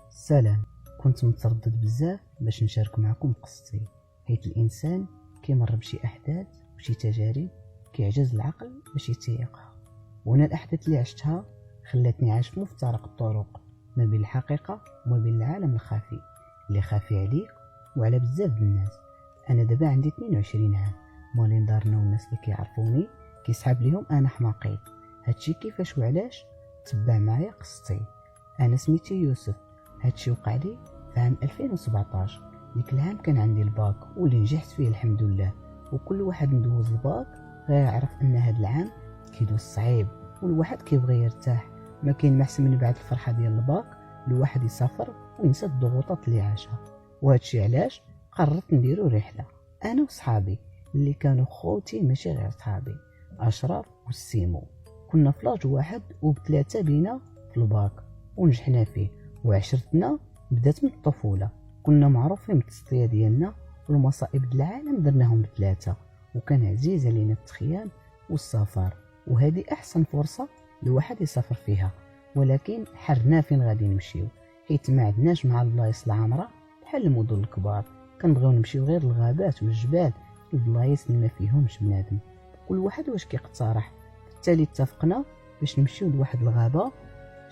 سلام. كنت متردد بزاف باش نشارك معكم قصتي، حيت الانسان كيمر بشي احداث وشي تجارب كيعجز العقل باش يتيقها، وانا الاحداث اللي عشتها خلاتني عايش في مفترق الطرق ما بين الحقيقه وما بين العالم الخفي اللي خافي عليك وعلى بزاف د الناس. انا دابا عندي 22 عام، مالين دارنا والناس اللي كيعرفوني كيسحاب ليهم انا حماقيت. هادشي كيفاش وعلاش؟ تبع معايا قصتي. انا سميتي يوسف. هادشي وقع لي في عام 2017. ديك العام كان عندي الباك واللي نجحت فيه الحمد لله، وكل واحد ندوز الباك غيعرف ان هاد العام كيدوز صعيب والواحد كيبغي يرتاح. ما كاين ما احسن من بعد الفرحه ديال الباك الواحد يسافر وينسى الضغوطات اللي عاشها. وهادشي علاش قررت نديرو رحله انا وصحابي اللي كانوا خوتي ماشي غير صحابي، اشرف والسيمو. كنا في لاج واحد وبثلاثه بينا في الباك ونجحنا فيه، وعشرتنا بدات من الطفوله. كنا معروفين بالتسطيه ديالنا والمصائب د العالم درناهم بثلاثه، وكان عزيز علينا التخيام والسفر، وهذه احسن فرصه الواحد يسافر فيها. ولكن حرنا فين غادي نمشيو، حيت ما عندناش مع البلايص العامره بحال المدن الكبار. كنبغيو نمشيو غير الغابات والجبال، البلايص اللي ما فيهمش بنادم. كل واحد واش كيقترح، بالتالي اتفقنا باش نمشيو لواحد الغابه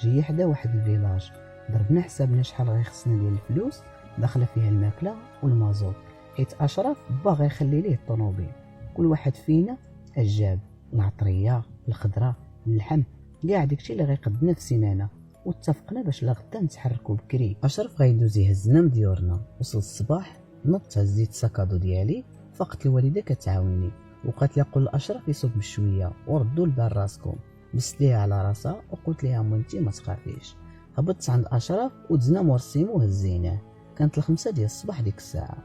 جايه حدا واحد الفيلاج. ضربنا حسابنا شحال غيخصنا ديال الفلوس داخله فيها الماكله والمازوت، حيت اشرف باغي يخلي ليه الطوموبيل. كل واحد فينا جاب العطريه، الخضره، اللحم، كاع داكشي اللي غيقدنا في سيمانه. واتفقنا باش لغدا نتحركوا بكري. اشرف غيدوز يهزنا من ديورنا. وصل الصباح نط هزيت الساكادو ديالي، فقط الوالده كتعاوني وقالت لي قول لاشرف يصوب بشويه وردوا لبال راسكم. بس ليها على راسها وقلت لها مونتي ما تخافيش. هبطت عند اشرف ودزنا مور السيمو هزيناه. كانت 5 ديال الصباح ديك الساعه،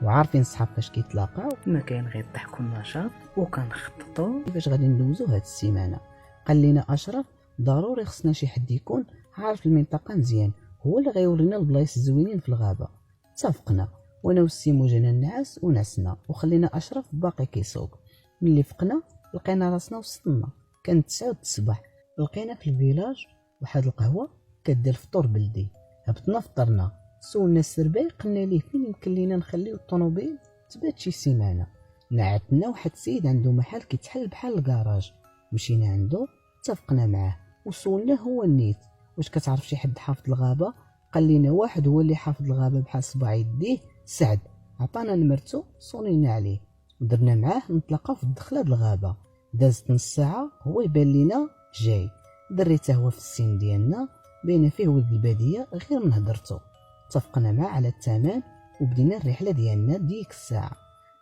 وعارفين الصحاب فاش كيتلاقاو ما كاين غير الضحك والنشاط، وكنخططوا كيفاش غادي ندوزو هاد السيمانه. قال لنا اشرف ضروري خصنا شي حد يكون عارف المنطقه مزيان، هو اللي غيورينا البلايص الزوينين في الغابه. اتفقنا، وانا والسيمو جينا النعاس ونعسنا وخلينا اشرف باقي كيسوق. ملي فقنا لقينا راسنا وسطنا. كانت 9 الصباح. لقينا في الفيلاج واحد القهوه كدير فطور بلدي. هبطنا فطرنا، سولنا السرباي قلنا ليه فين يمكن لينا نخليو الطوموبيل تبات شي سيمانه. نعتنا واحد السيد عنده محل كيتحل بحال الكراج، مشينا عنده اتفقنا معاه وسولناه هو النيت واش كتعرف شي حد حافظ الغابه. قال لنا واحد هو اللي حافظ الغابه بحال صباع يديه، سعد. عطانا نمرتو صونينا عليه ودرنا معاه نتلاقاو في الدخله د الغابه. دازت نص ساعه هو يبان لينا جاي، دريته هو في السن ديالنا، بين فيه ولد الباديه غير من هدرتو. اتفقنا معاه على الثمن وبدينا الرحله ديالنا ديك الساعه.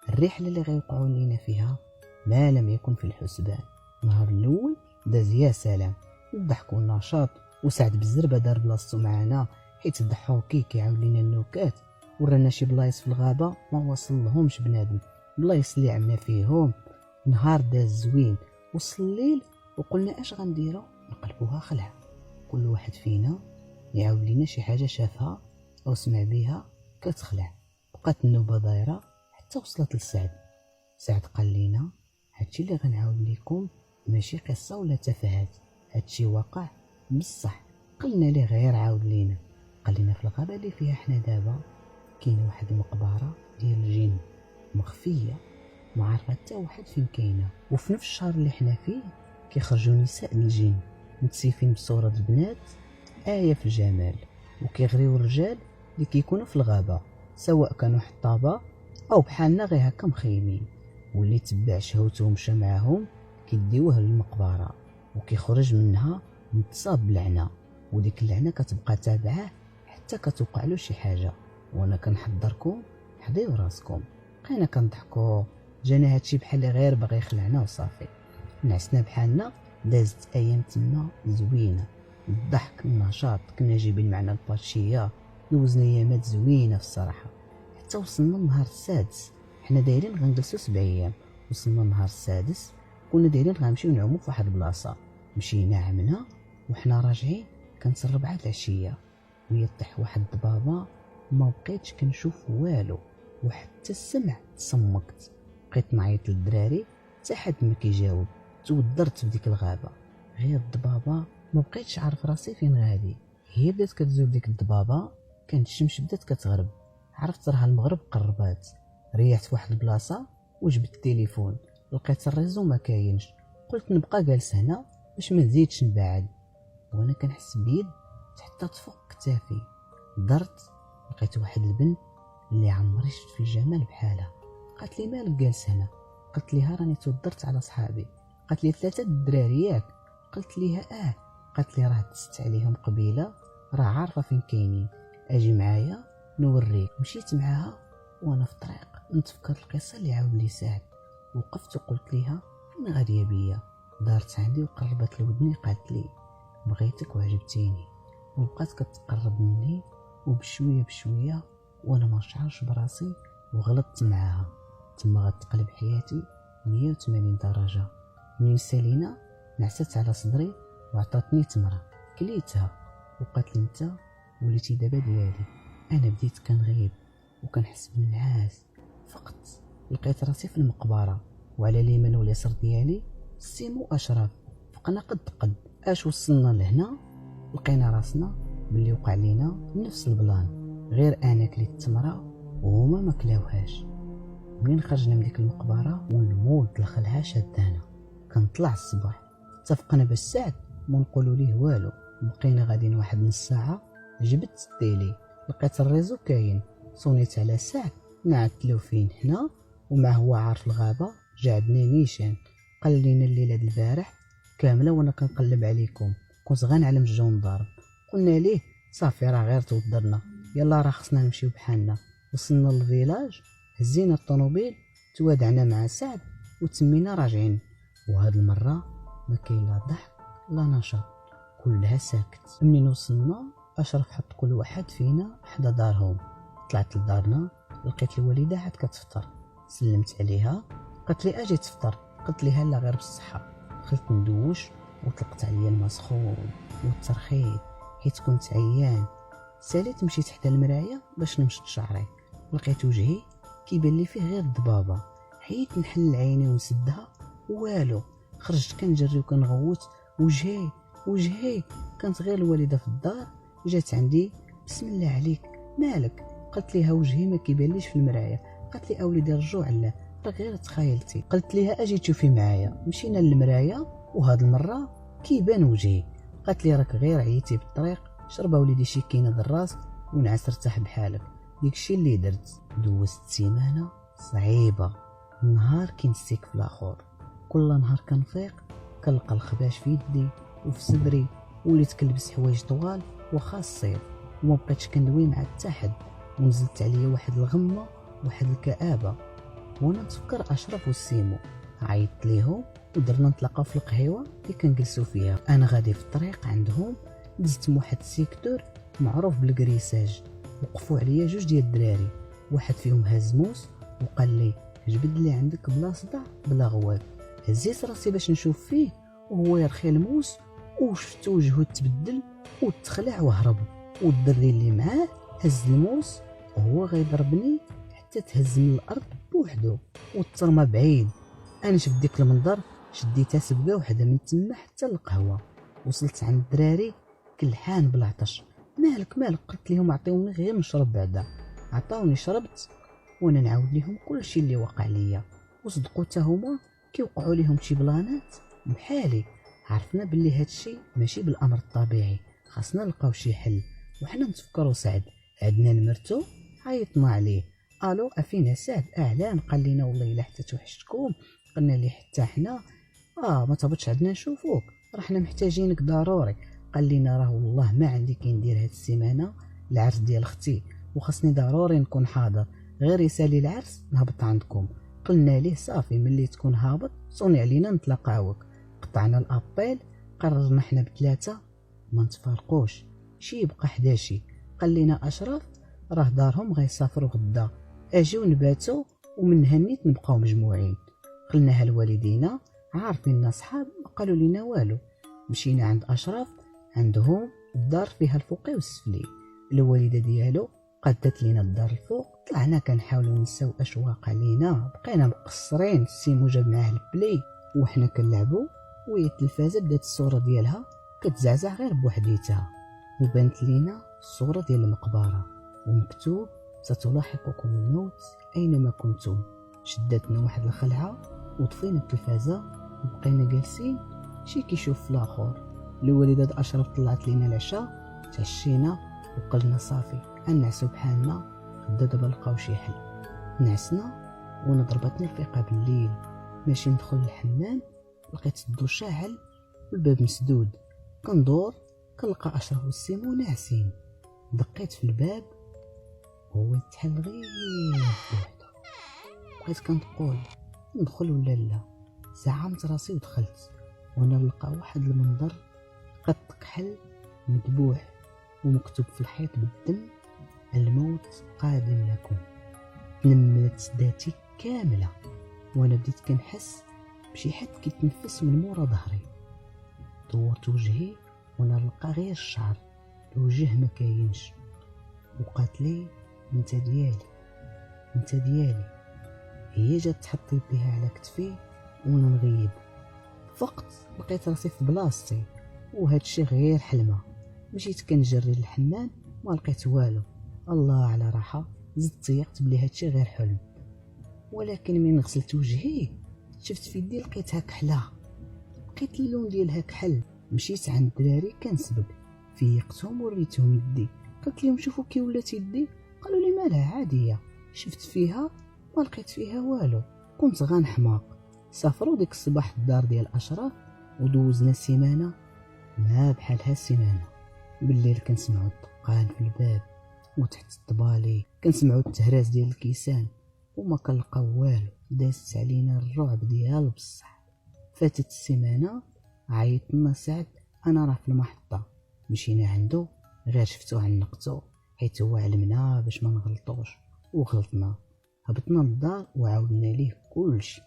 الرحله اللي غيوقعوا لينا فيها ما لم يكن في الحسبان. النهار الاول داز يا سلام، الضحك والنشاط، وسعد بالزربه دار بلاصتو معانا، حيت الضحوكي كيعاود لينا النكات. ورانا شي بلايص في الغابه ما وصل لهمش بنادم، بلايص اللي عملنا فيهم. نهار داز زوين. وصل الليل وقلنا اش غنديرو، نقلبوها خلع. كل واحد فينا يعاود لينا شي حاجه شافها او سمع بها كتخلع. بقات النوبه دايره حتى وصلت لسعد. سعد قال لينا هادشي اللي غنعاود لكم ماشي قصه ولا تفاهات، هادشي واقع بصح. قلنا ليه غير عاود لينا. قال لنا في الغابه اللي فيها حنا دابا كاين واحد المقبره ديال الجن مخفيه، ما عارف حتى واحد فين كاينه. وفي نفس الشهر اللي حنا فيه كيخرجوا نساء الجن متسيفين بصوره البنات، آية في الجمال، وكيغريو الرجال اللي كيكونوا في الغابة، سواء كانوا حطابة أو بحالنا غير هكا مخيمين. واللي تبع شهوته ومشى معاهم كيديوه للمقبرة وكيخرج منها متصاب بلعنة، وديك اللعنة كتبقى تابعاه حتى كتوقع له شي حاجة. وانا كنحضركم حضيو راسكم. بقينا كنضحكوا، جانا هادشي بحال غير باغي يخلعنا وصافي. نعسنا بحالنا. دازت ايام تما زوينه، الضحك النشاط، كنا جايبين معنا الباتشيه، دوزنا ايامات زوينه في الصراحه. حتى وصلنا النهار السادس. حنا دايرين غنجلسوا 7 ايام. وصلنا النهار السادس كنا دايرين غنمشيو نعوموا في واحد البلاصه. مشينا عمنا وحنا راجعين كانت 4 العشيه، وهي طيح واحد الضبابه. ما بقيتش كنشوف والو، وحتى السمع تصمكت. بقيت نعيط للدراري حتى حد ما كيجاوب. تودرت في ديك الغابه غير الضبابه، ما بقيتش عارف راسي فين غادي. هي بدات كتزول ديك الضبابه، كانت الشمس بدات كتغرب، عرفت راه المغرب قربات. ريحت فواحد البلاصه وجبت التليفون، لقيت الريزو ما كاينش، قلت نبقى جالس هنا باش ما نزيدش نبعد. وانا كنحس بيد تحطات فوق كتافي، درت لقيت واحد البنت اللي عمري شفت في الجمال بحالها. قالت لي مالك جالس هنا؟ قلت ليها راني تودرت على صحابي. قالت لي 3 الدراري ياك؟ قلت ليها قالت لي راه دست عليهم قبيله، راه عارفه فين كاينين، اجي معايا نوريك. مشيت معاها وانا في الطريق نتفكر القصه اللي عاود لي سعد. وقفت وقلت ليها فين غاديه بيا؟ دارت عندي وقربت لودني، قالت لي بغيتك وعجبتيني. وبقات كتقرب مني وبشويه بشويه وانا ما شعرش براسي وغلطت معاها. تما غتقلب حياتي 180 درجه. منين سالينا نعست على صدري وعطاتني تمره كليتها وقالت لي انت وليتي دابا ديالي. انا بديت كنغيب وكنحس بالنعاس، فقط لقيت راسي في المقبره وعلى اليمين واليسار ديالي سيمو اشرف. فقنا قد اش وصلنا لهنا، لقينا راسنا باللي وقع لينا نفس البلان، غير انا كليت التمره وهما ما كلاوهاش. منين خرجنا من ديك المقبره والموت الخلعه شدانا، كنطلع الصباح اتفقنا باش سعد ما نقولوا ليه والو. بقينا غاديين واحد نص ساعه، جبت التيلي لقيت الريزو كاين، صونيت على سعد نعت له فين حنا وما هو عارف الغابه. جا عندنا نيشان قال لينا الليله د البارح كامله وانا كنقلب عليكم، كنت غنعلم الجندار. قلنا ليه صافي راه غير تودرنا، يلا راه خصنا نمشيو بحالنا. وصلنا للفيلاج، هزينا الطوموبيل، توادعنا مع سعد وتمينا راجعين. وهاد المره ما كاين لا ضحك لا نشاط، كلها ساكت. منين وصلنا اشرف حط كل واحد فينا حدا دارهم. طلعت لدارنا لقيت الوالده عاد كتفطر، سلمت عليها قالت لي اجي تفطر. قلت لها لا غير بالصحه. دخلت ندوش وطلقت عليا الماء سخون والترخيط حيت كنت عيان. ساليت مشيت حدا المرايه باش نمشط شعري، لقيت وجهي كيبان لي فيه غير الضبابه. حيت نحل عيني ونسدها والو، خرجت كنجري وكنغوت وجهي. كانت غير الوالده في الدار، جات عندي بسم الله عليك مالك؟ قلت ليها وجهي ما كيبانليش في المرايه. قالت لي اوليدي رجوع الله راه غير تخيلتي. قلت ليها اجي تشوفي معايا. مشينا للمرايه وهاد المره كيبان وجهي. قالت لي راك غير عييتي بالطريق، شربا وليدي شي كينه الراس ونعس ارتاح بحالك. داكشي اللي درت. دوزت سيمانه صعيبه، نهار كينسيك في الاخر. كل نهار كنفيق كنلقى الخباش في يدي وفي صدري، وليت كنلبس حوايج طوال وخا الصيف، وما بقيتش كندوي مع حتى حد. ونزلت عليا واحد الغمه واحد الكآبه. وانا نتفكر اشرف والسيمو، عيطت ليهم ودرنا نتلاقاو في القهيوه اللي كنجلسوا فيها. انا غادي في الطريق عندهم دزت واحد السيكتور معروف بالكريساج، وقفوا عليا 2 ديال الدراري، واحد فيهم هاز موس وقال لي جبد لي عندك بلا صداع بلا غواب. هزيت راسي باش نشوف فيه وهو يرخي الموس، وشفت وجهه تبدل وتخلع وهرب. والدري اللي معاه هز الموس وهو غيضربني حتى تهز من الارض بوحدو والترمى بعيد. انا شفت ديك المنظر شديتها سبقه وحده من تما حتى القهوه. وصلت عند الدراري كلحان بالعطش. مالك؟ قلت لهم عطيوني غير نشرب. بعدا عطاوني شربت وانا نعاود لهم كل شيء اللي وقع ليا. وصدقوا حتى هما كيوقعوا لهم شي بلانات بحالي. عرفنا باللي هادشي ماشي بالامر الطبيعي، خاصنا نلقاو شي حل. وحنا نتفكروا سعد عندنا المرتو، عيطنا عليه الو افينا سعد اعلان؟ قال لنا والله الا حتى توحشتكم. قلنا ليه حتى حنا ما تهبطش عندنا نشوفوك، راه حنا محتاجينك ضروري. قال لنا راه والله ما عندي كندير هاد السيمانه العرس ديال اختي وخاصني ضروري نكون حاضر، غير يسالي العرس نهبط عندكم. قلنا ليه صافي ملي تكون هابط صوني علينا نتلاقاوك. قطعنا الابيل، قررنا حنا بثلاثه ما نتفارقوش شي يبقى حداشي. قال لنا اشرف راه دارهم غيسافروا غدا، اجيو نباتوا ومن هنيت نبقاو مجموعين. قلناها لوالدينا عارفين صحاب، ما قالوا لنا والو. مشينا عند اشرف، عندهم الدار فيها الفوقي والسفلي. الوالده ديالو قدت لينا الدار الفوق. طلعنا كنحاولوا نساو اش واقع لينا، بقينا مقصرين. السيمو جاب معاه البلاي وحنا كنلعبوا، وهي التلفازه بدات الصوره ديالها كتزعزع غير بوحديتها. وبانت لينا الصورة ديال المقبرة ومكتوب ستلاحقكم الموت أينما كنتم. شداتنا واحد الخلعة وطفينا التلفازة وبقينا جالسين شي كيشوف في الاخر. الوالدة الأشرف طلعت لينا العشاء، تعشينا وقلنا صافي نعسو بحالنا، غدا دابا نلقاو شي حل. نعسنا وانا ضربتني الفيقة بالليل، ماشي ندخل للحمام لقيت الضو شاعل والباب مسدود. كندور كنلقى أشرف والسيمو ناعسين. دقيت في الباب وهو يتحل غير بوحدو. بقيت كنقول ندخل ولا لا، زعمت راسي ودخلت وانا نلقى واحد المنظر قد كحل مذبوح ومكتوب في الحيط بالدم الموت قادم لكم. تنملت ذاتي كامله وانا بديت كنحس بشي حد كيتنفس من مورا ظهري. دورت وجهي وانا نلقى غير الشعر، الوجه ما كاينش. وقالت لي انت ديالي انت ديالي. هي جات تحط يديها على كتفي وانا نغيب. فقط لقيت راسي في بلاصتي وهذا الشيء غير حلمه. مشيت كنجري للحمام ما لقيت والو. الله على راحه، زدت تيقت بلي هذا الشيء غير حلم. ولكن من غسلت وجهي شفت في يدي لقيتها كحله، لقيت اللون ديالها كحل. مشيت عند الدراري كنسبق، فيقتهم وريتهم يدي، قلت لهم شوفوا كي ولات يدي. قالوا لي مالها عاديه. شفت فيها ما لقيت فيها والو، كنت غنحماق. سافروا ديك الصباح الدار ديال أشرف ودوزنا سيمانه ما بحالها سيمانه. بالليل كنسمعوا الدقان في الباب وتحت الطبالي كنسمعوا التهراس ديال الكيسان وما كنلقاو والو. دازت علينا الرعب ديال بصح. فاتت السيمانه عيطنا سعد انا راه في المحطه. مشينا عنده غير شفتو عنقتو حيت هو علمنا باش ما نغلطوش وغلطنا. هبطنا للدار وعاودنا ليه كلشي.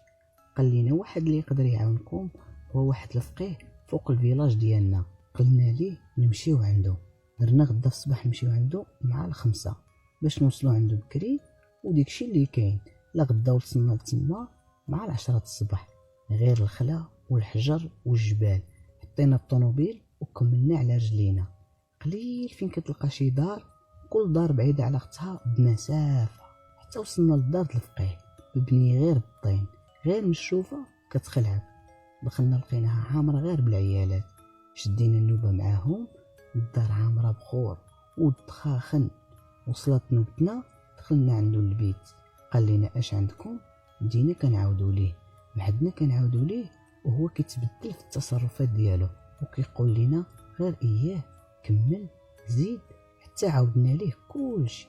قال لينا واحد اللي يقدر يعاونكم هو واحد الفقيه فوق الفيلاج ديالنا. قلنا ليه نمشيو عنده. درنا غدا في الصباح نمشيو عنده مع 5 باش نوصلوا عنده بكري. وديكشي اللي كاين لا غدا وصلنا لتما مع 10 الصباح، غير الخلا والحجر والجبال. حطينا الطوموبيل وكملنا على رجلينا. قليل فين كتلقى شي دار، كل دار بعيدة على اختها بمسافة. حتى وصلنا للدار الفقيه ببنية غير بالطين، غير مشوفة كتخلعك. دخلنا لقيناها عامرة غير بالعيالات. شدينا النوبة معاهم، الدار عامرة بخور والدخاخن. وصلت نوبتنا دخلنا عنده البيت. قال لنا اش عندكم؟ بدينا كنعاودو ليه، بعدنا كنعاودو ليه وهو كيتبدل في التصرفات ديالو وكيقول لنا غير اياه كمل زيد. حتى عاودنا ليه كلشي.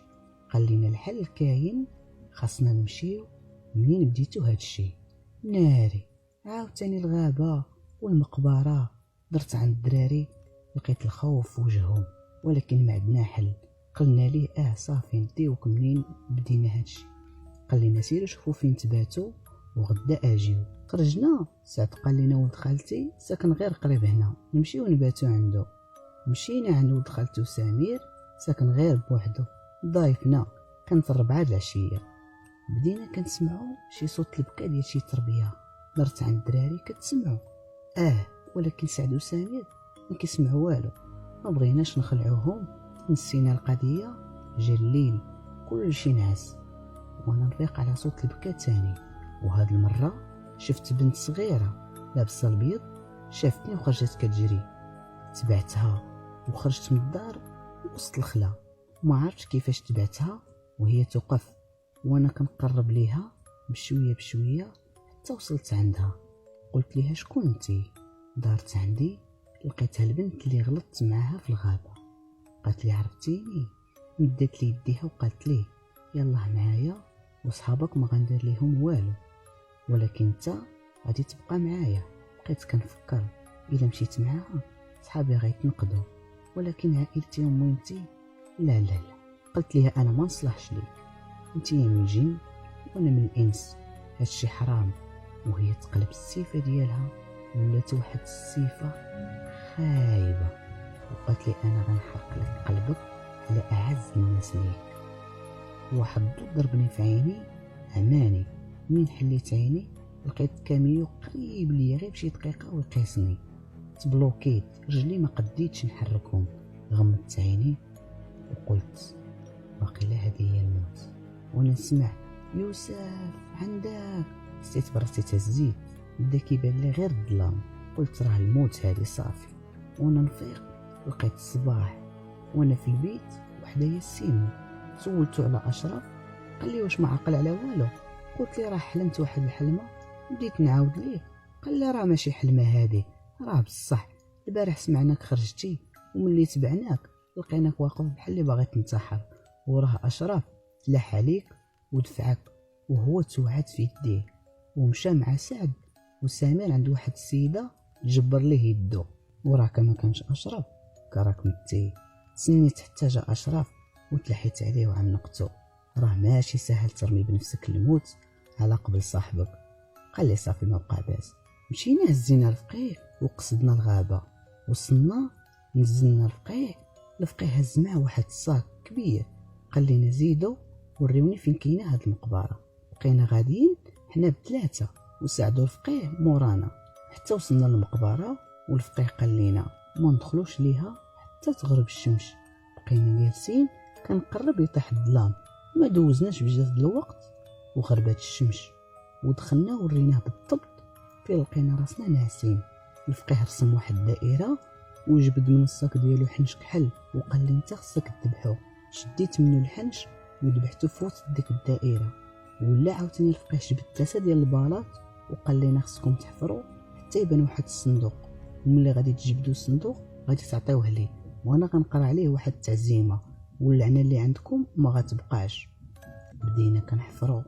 قال لنا الحل كاين، خاصنا نمشيو منين بديتو هادشي. ناري عاوتاني الغابة والمقبرة. درت عند الدراري لقيت الخوف في وجههم ولكن ما عندنا حل. قلنا ليه صافي نديوك منين بدينا هادشي. قال لنا سيروا شوفوا فين تباتوا وغدا اجيو. خرجنا سعد قال لنا ولد خالتي ساكن غير قريب هنا، نمشيو نباتوا عنده. مشينا عند ولد خالتو سمير ساكن غير بوحدو ضايفنا. كانت 4 العشيه. بدينا كنسمعوا شي صوت البكا ديال شي تربيه. درت عند الدراري كتسمعوا ولكن سعد وسمير ما كيسمعوا والو. ما بغيناش نخلعوهم، نسينا القضيه. جا الليل كلشي نعس وانا نفيق على صوت البكا تاني. وهاد المره شفت بنت صغيره لابسه البيض، شافتني وخرجت كتجري. تبعتها وخرجت من الدار وسط الخلا. ما عرفتش كيفاش تبعتها وهي توقف وانا كنقرب ليها بشويه بشويه حتى وصلت عندها. قلت ليها شكون انتي؟ دارت عندي لقيتها البنت اللي غلطت معاها في الغابه. قالت لي عرفتيني؟ مدت لي يديها وقالت لي يلا معايا وصحابك ما غندير ليهم والو، ولكن انت غادي تبقى معايا. بقيت كنفكر الا مشيت معاها صحابي غيتنقدوا، ولكن عائلتي وميمتي لا لا لا. قلت ليها انا ما نصلحش ليك، انت من الجن وانا من الانس، هادشي حرام. وهي تقلب السيفه ديالها ولات واحد السيفه خايبه وقالت لي انا غنحرق لك قلبك على اعز الناس ليك. واحد الضو ضربني في عيني عماني. من حليت عيني لقيت كاميو قريب ليا غير بشي دقيقه ويقيسني. تبلوكيت رجلي ما قديتش نحركهم. غمضت عيني وقلت باقي لا هذه هي الموت. وانا سمعت يوسف عندك، حسيت براسي تهزيت، بدا كيبان لي غير الظلام. قلت راه الموت هذه صافي. وانا نفيق لقيت الصباح وانا في البيت وحدايا السيمو. سولتو على اشرف قال لي واش ما عقل على والو. قلت لي راه حلمت واحد الحلمه. بديت نعاود ليه قال لي راه ماشي حلمه هذه، راه بصح البارح سمعناك خرجتي وملي تبعناك لقيناك واقف بحال اللي باغي تنتحر، وراه اشرف تلاح عليك ودفعك وهو توعد في يديه ومشى مع سعد وسامر عند واحد السيده تجبر ليه يدو. وراك ما كانش اشرف كراك متي. تسنيت حتى جا اشرف وتلحيت عليه وعنقته. راه ماشي سهل ترمي بنفسك الموت على قبل صاحبك. قال لي صافي ما بقى باس. مشينا هزينا الفقيه وقصدنا الغابه. وصلنا نزلنا الفقيه هز معاه واحد الصاك كبير. قال لينا زيدوا وريوني فين كاينه هاد المقبره. بقينا غاديين حنا بثلاثه وساعدوا الفقيه مورانا حتى وصلنا للمقبره. والفقيه قال لينا ما ندخلوش ليها حتى تغرب الشمس. بقينا جالسين كنقرب يطيح الظلام. ما دوزناش بزاف د الوقت وغربات الشمس ودخلنا وريناه بالضبط فين لقينا راسنا ناعسين. الفقيه رسم واحد الدائره وجبد من الصاك ديالو حنش كحل وقال لي انت خصك تذبحو. شديت منه الحنش وذبحته في وسط ديك الدائره. ولا عاوتاني الفقيه جبد 3 ديال البلاط وقال لينا خصكم تحفروا حتى يبان واحد الصندوق، وملي غادي تجبدوا الصندوق غادي تعطيوه ليه وانا غنقرا عليه واحد التعزيمه واللعنه اللي عندكم ما غتبقاش. بدينا كنحفروا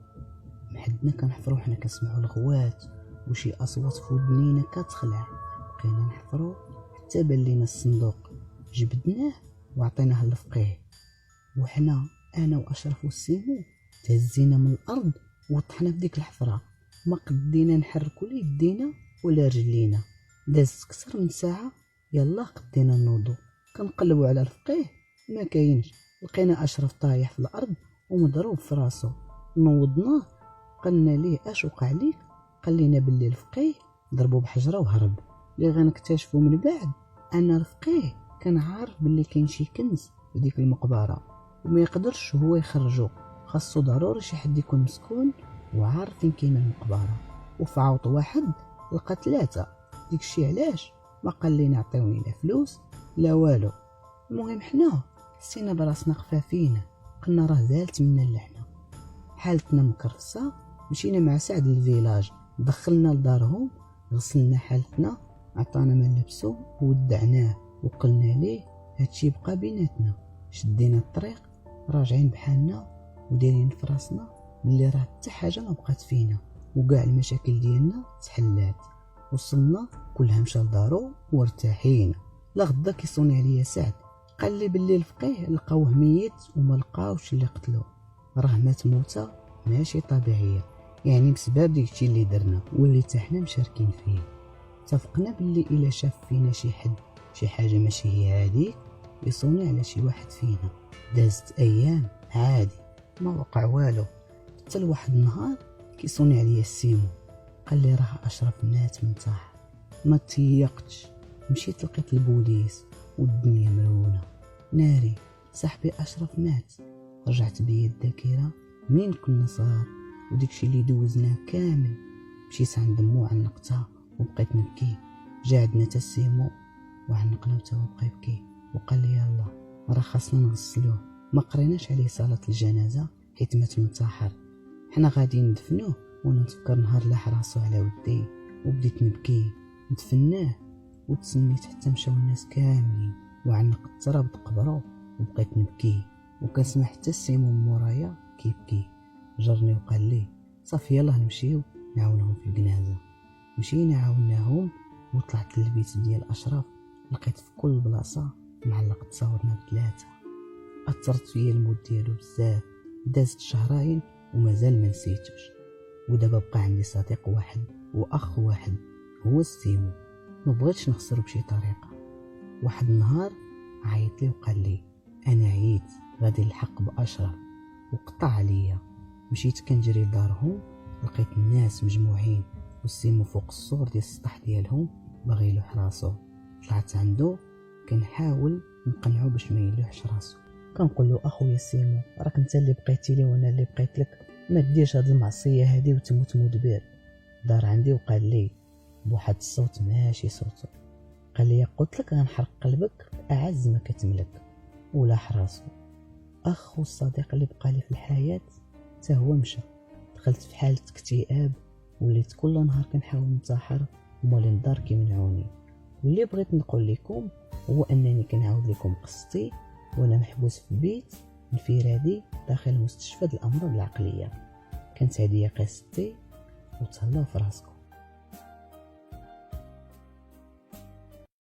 محدنا كنحفروا حنا كنسمعوا الغوات وشي اصوات في ودنينا كتخلع. بقينا نحفروا حتى بان لينا الصندوق. جبدناه وعطيناه للفقيه. وحنا انا واشرف والسيمو تهزينا من الارض وطحنا في ديك الحفره. ما قدينا نحركوا لا يدينا ولا رجلينا. دازت اكثر من ساعه يلا قدينا نوضو. كنقلبوا على الفقيه ما كاينش. لقينا اشرف طايح في الارض ومضروب في راسو. نوضناه قلنا ليه اش وقع ليك. قال لنا باللي الفقيه ضربوا بحجره وهرب. اللي غنكتشفوا من بعد ان الفقيه كان عارف باللي كاين شي كنز في ديك المقبره وما يقدرش هو يخرجو. خاصو ضروري شي حد يكون مسكون وعارف فين كاينه المقبره. وفي عوط واحد لقى 3. داكشي علاش ما قال لينا عطيوني لا فلوس لا والو. المهم حنا حسينا براسنا خفافين. قلنا راه زالت منا اللعنه. حالتنا مكرفصه. مشينا مع سعد للفيلاج دخلنا لدارهم غسلنا حالتنا عطانا ما نلبسو وودعناه وقلنا ليه هادشي بقى بيناتنا. شدينا الطريق راجعين بحالنا ودايرين في راسنا ملي راه حتى حاجه ما بقات فينا وكاع المشاكل ديالنا تحلات. وصلنا كلها مشى لدارو وارتاحين. لا غدا كيصوني عليا سعد قال لي باللي الفقيه لقاوه ميت وما لقاوش اللي قتلوه. راه مات موته ماشي طبيعيه يعني بسبب داكشي اللي درنا واللي حتى حنا مشاركين فيه. اتفقنا باللي الا شاف فينا شي حد شي حاجه ماشي هي هذيك يصوني على شي واحد فينا. دازت ايام عادي ما وقع والو حتى لواحد النهار كيصوني عليا السيمو قال لي راه اشرف مات من تحت. ما تيقتش. مشيت لقيت البوليس والدنيا مرونه ناري. صاحبي اشرف مات. رجعت بيا الذاكره منين كنا صغار وداكشي اللي دوزناه كامل. مشيت عند مو عنقتها وبقيت نبكي. جا عندنا تا السيمو وعنقنا وتا هو بقى يبكي وقال لي يلا راه خاصنا نغسلوه. ما قريناش عليه صلاه الجنازه حيت مات منتحر. حنا غادي ندفنوه وانا نتفكر نهار لاح راسو على ودي وبديت نبكي. دفناه وتسنيت حتى مشاو الناس كاملين وعنق التراب تقبرو وبقيت نبكي. وكنسمع حتى السيمو من مورايا كيبكي. جرني وقال لي صافي يلاه نمشيو نعاونهم في الجنازه. مشينا عاوناهم وطلعت للبيت ديال اشرف. لقيت في كل بلاصه معلق تصاورنا ب3. اثرت فيا الموت ديالو بزاف. دازت شهرين ومازال ما نسيتوش. ودابا بقى عندي صديق واحد واخ واحد هو السيمو. ما بغيتش نخسرو بشي طريقه. واحد النهار عيط لي وقال لي انا عييت غادي نلحق باشرف وقطع عليا. مشيت كنجري لدارهم لقيت الناس مجموعين والسيمو فوق السور ديال السطح ديالهم باغي يلوح راسو. طلعت عنده كنحاول نقنعو باش ما يلوحش راسو. كنقول له اخويا سيمو راك انت اللي بقيتي لي وانا اللي بقيت لك، ما ديرش هاد المعصيه هادي وتموت مدبر. دار عندي وقال لي بواحد الصوت ماشي صوته، قال لي قلت لك غنحرق قلبك اعز ما كتملك. ولاح راسو. اخ والصديق اللي بقى لي في الحياه حتى هو مشى. دخلت في حاله اكتئاب، وليت كل نهار كنحاول ننتحر ومولين الدار كيمنعوني. واللي بغيت نقول لكم هو انني كنعاود لكم قصتي وانا محبوس في بيت انفرادي داخل مستشفى الامراض العقليه. كانت هذه قصتي، وتهلاو في راسكم.